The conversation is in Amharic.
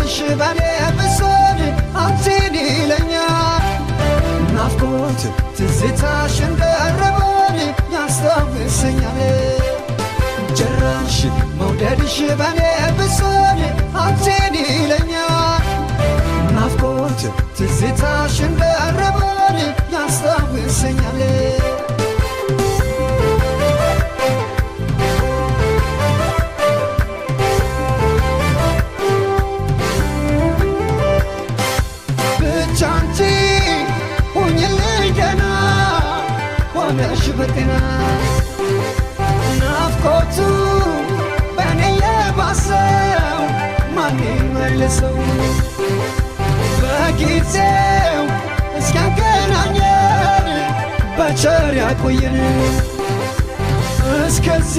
መውደድሽ በኔ ብሶን አንቺን ይለኛል ናፍቆት ትዝታሽ እንደረበን ያስታውሰኛል ጭራሽ መውደድሽ በኔ ብሶን አንቺን ይለኛል ናፍቆት ትዝታሽ እንደረበን ያስታውሰኛል ሆነሽ በጤና ናፍቆቱ በኔ የባሰው ማን ይመልሰው በጊዜው እስኪያገናኘን በቸር ያቆየን እስከዚህ